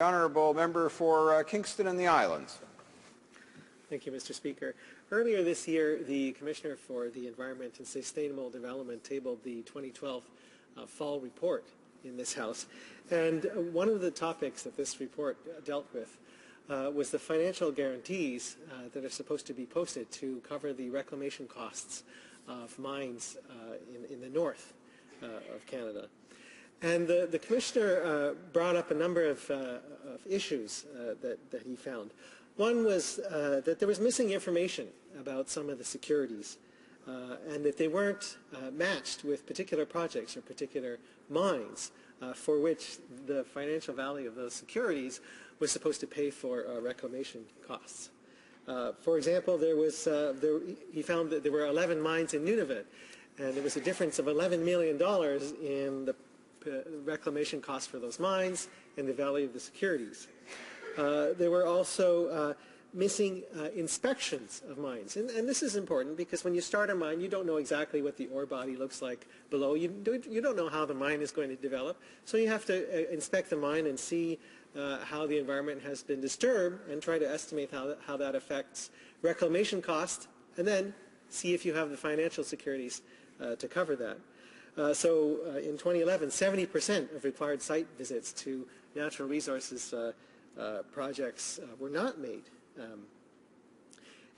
Honourable member for Kingston and the Islands. Thank you, Mr. Speaker. Earlier this year, the Commissioner for the Environment and Sustainable Development tabled the 2012 fall report in this House. And one of the topics that this report dealt with was the financial guarantees that are supposed to be posted to cover the reclamation costs of mines in the north of Canada. And the Commissioner brought up a number of issues that he found. One was that there was missing information about some of the securities and that they weren't matched with particular projects or particular mines for which the financial value of those securities was supposed to pay for reclamation costs. For example, he found that there were 11 mines in Nunavut, and there was a difference of $11 million in the reclamation costs for those mines and the value of the securities. There were also missing inspections of mines. And this is important because when you start a mine, you don't know exactly what the ore body looks like below. You don't know how the mine is going to develop. So you have to inspect the mine and see how the environment has been disturbed and try to estimate how that affects reclamation costs, and then see if you have the financial securities to cover that. So in 2011, 70% of required site visits to natural resources projects were not made.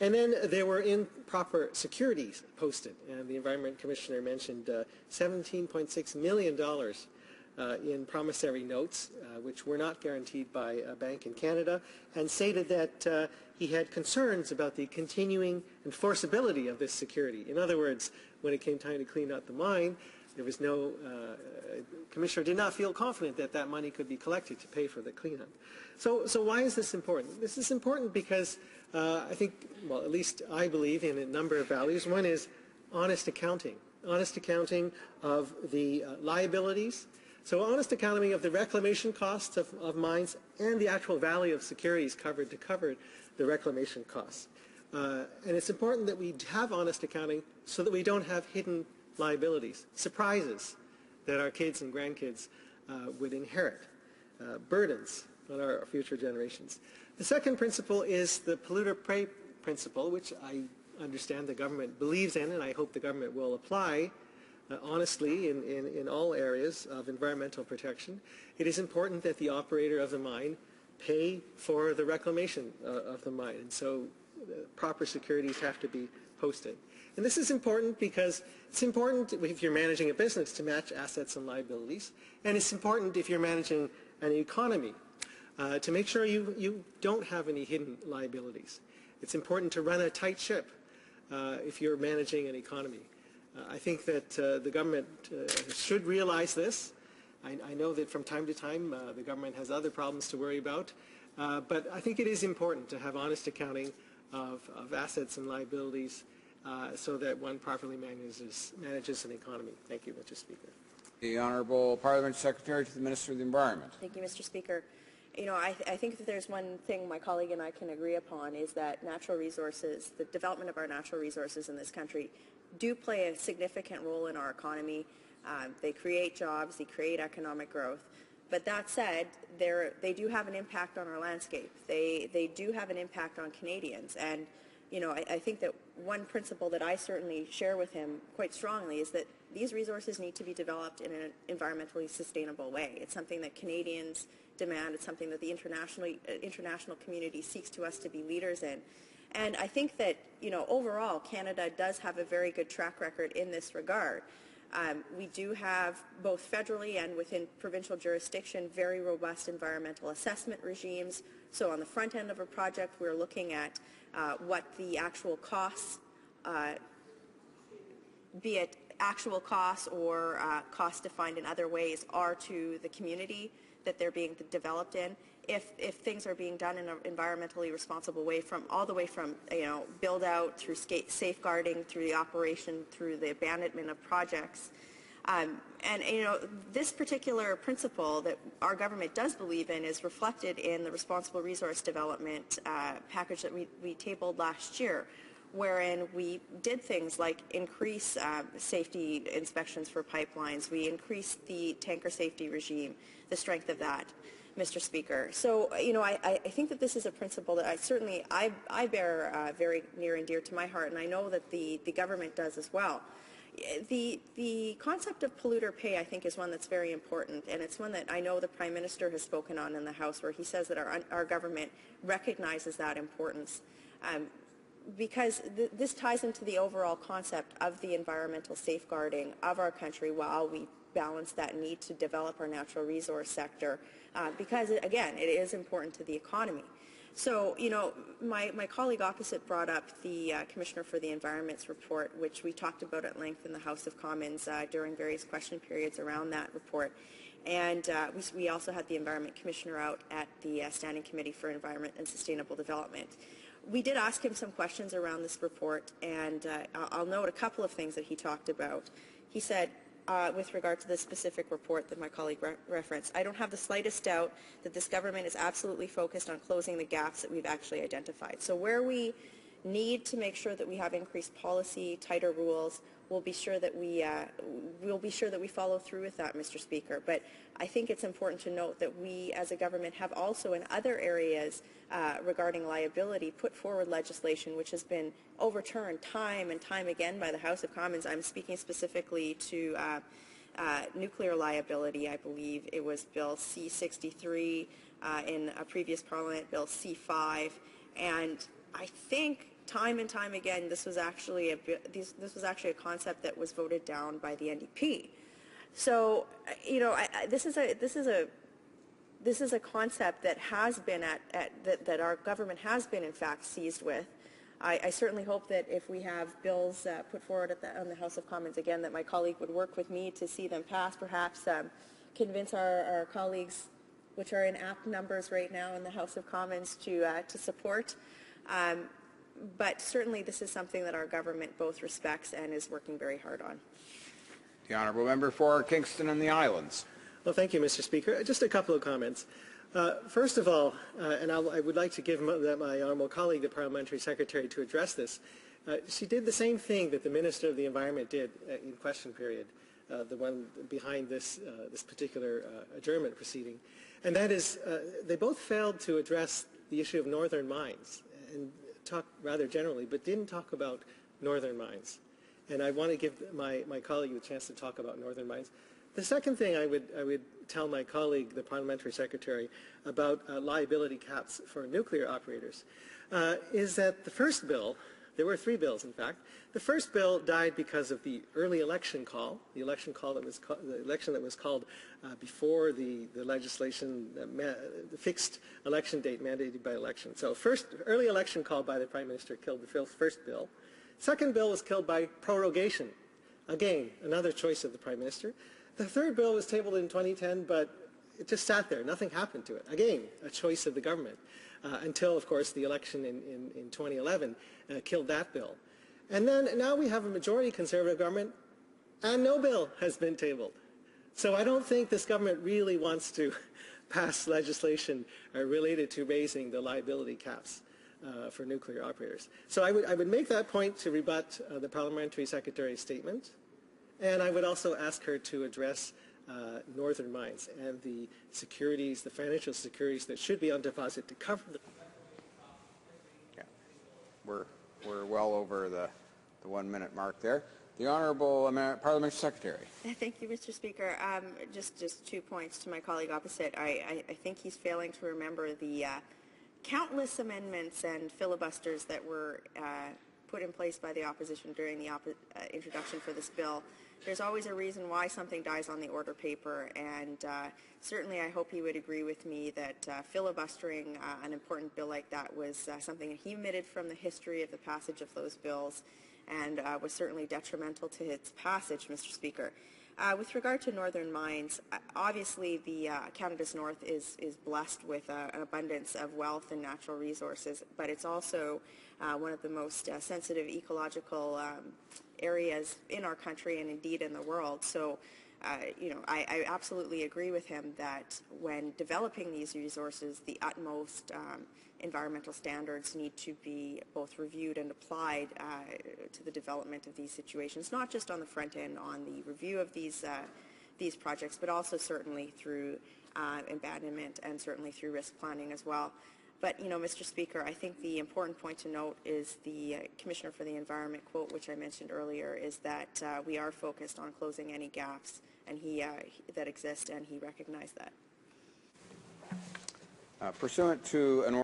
And then there were improper securities posted, and the Environment Commissioner mentioned $17.6 million in promissory notes, which were not guaranteed by a bank in Canada, and stated that he had concerns about the continuing enforceability of this security. In other words, when it came time to clean out the mine, there was no, Commissioner did not feel confident that that money could be collected to pay for the cleanup. So why is this important? This is important because I think, well, at least I believe in a number of values. One is honest accounting of the liabilities. So honest accounting of the reclamation costs of mines and the actual value of securities covered to cover the reclamation costs. And it's important that we have honest accounting so that we don't have hidden liabilities, surprises that our kids and grandkids would inherit, burdens on our future generations. The second principle is the polluter-pay principle, which I understand the government believes in, and I hope the government will apply honestly in all areas of environmental protection. It is important that the operator of the mine pay for the reclamation of the mine, and so proper securities have to be posted. And this is important because it's important if you're managing a business to match assets and liabilities, and it's important if you're managing an economy to make sure you don't have any hidden liabilities. It's important to run a tight ship if you're managing an economy. I think that the government should realize this. I know that from time to time the government has other problems to worry about, but I think it is important to have honest accounting of assets and liabilities so that one properly manages an economy. Thank you, Mr. Speaker. The Honourable Parliament Secretary to the Minister of the Environment. Thank you, Mr. Speaker. You know, I think that there's one thing my colleague and I can agree upon is that natural resources, the development of our natural resources in this country, do play a significant role in our economy. They create jobs, they create economic growth. But that said, they do have an impact on our landscape. They do have an impact on Canadians. And you know, I think that one principle that I certainly share with him quite strongly is that these resources need to be developed in an environmentally sustainable way. It's something that Canadians demand. It's something that the international community seeks to us to be leaders in. And I think that, you know, overall, Canada does have a very good track record in this regard. We do have, both federally and within provincial jurisdiction, very robust environmental assessment regimes. So on the front end of a project, we're looking at what the actual costs, be it actual costs or costs defined in other ways, are to the community that they're being developed in. If things are being done in an environmentally responsible way, all the way from build out through safeguarding, through the operation, through the abandonment of projects. And this particular principle that our government does believe in is reflected in the Responsible Resource Development package that we tabled last year, wherein we did things like increase safety inspections for pipelines. We increased the tanker safety regime, the strength of that. Mr. Speaker. So, I think that this is a principle that I bear very near and dear to my heart, and I know that the government does as well. The concept of polluter pay, I think, is one that's very important, and it's one that I know the Prime Minister has spoken on in the House, where he says that our government recognizes that importance. Because this ties into the overall concept of the environmental safeguarding of our country while we balance that need to develop our natural resource sector, because, again, it is important to the economy. So, my colleague opposite brought up the Commissioner for the Environment's report, which we talked about at length in the House of Commons during various question periods around that report. And we also had the Environment Commissioner out at the Standing Committee for Environment and Sustainable Development. We did ask him some questions around this report, and I'll note a couple of things that he talked about. He said, with regard to this specific report that my colleague referenced, I don't have the slightest doubt that this government is absolutely focused on closing the gaps that we've actually identified. So where we need to make sure that we have increased policy, tighter rules, we'll be sure that we follow through with that, Mr. Speaker. But I think it's important to note that we, as a government, have also in other areas regarding liability put forward legislation which has been overturned time and time again by the House of Commons. I'm speaking specifically to nuclear liability. I believe it was Bill C-63 in a previous Parliament, Bill C-5, and I think time and time again, this was actually a concept that was voted down by the NDP. So, this is a concept that has been that our government has been in fact seized with. I certainly hope that if we have bills put forward on the House of Commons again, that my colleague would work with me to see them pass. Perhaps convince our colleagues, which are in apt numbers right now in the House of Commons, to support. But certainly this is something that our government both respects and is working very hard on. The honourable member for Kingston and the Islands. Well, thank you, Mr. Speaker. Just a couple of comments. First of all, and I would like to give my honourable colleague, the Parliamentary Secretary, to address this. She did the same thing that the Minister of the Environment did in question period, the one behind this particular adjournment proceeding. And that is, they both failed to address the issue of northern mines and talk rather generally, but didn't talk about northern mines. And I want to give my colleague the chance to talk about northern mines. The second thing I would tell my colleague, the Parliamentary Secretary, about liability caps for nuclear operators is that the first bill, there were three bills in fact, the first bill died because of the early election call, the election that was called before the legislation, the fixed election date mandated by election. So early election call by the Prime Minister killed the first bill. Second bill was killed by prorogation. Again, another choice of the Prime Minister. The third bill was tabled in 2010, but it just sat there. Nothing happened to it. Again, a choice of the government. Until, of course, the election in 2011 killed that bill. And then now we have a majority Conservative government, and no bill has been tabled. So I don't think this government really wants to pass legislation related to raising the liability caps for nuclear operators. So I would make that point to rebut the Parliamentary Secretary's statement, and I would also ask her to address northern mines and the securities, the financial securities that should be on deposit to cover the... Yeah. We're well over the 1 minute mark there. The Honourable Parliamentary Secretary. Thank you, Mr. Speaker. Just 2 points to my colleague opposite. I think he's failing to remember the countless amendments and filibusters that were put in place by the opposition during the introduction for this bill. There's always a reason why something dies on the order paper, and certainly I hope he would agree with me that filibustering an important bill like that was something that he omitted from the history of the passage of those bills, and was certainly detrimental to its passage, Mr. Speaker. With regard to northern mines, obviously Canada's north is blessed with an abundance of wealth and natural resources, but it's also one of the most sensitive ecological areas in our country and indeed in the world. So, I absolutely agree with him that when developing these resources, the utmost environmental standards need to be both reviewed and applied to the development of these situations, not just on the front end on the review of these projects, but also certainly through abandonment, and certainly through risk planning as well. But, Mr. Speaker, I think the important point to note is the Commissioner for the Environment quote, which I mentioned earlier, is that we are focused on closing any gaps and that exist, and he recognized that. Pursuant to an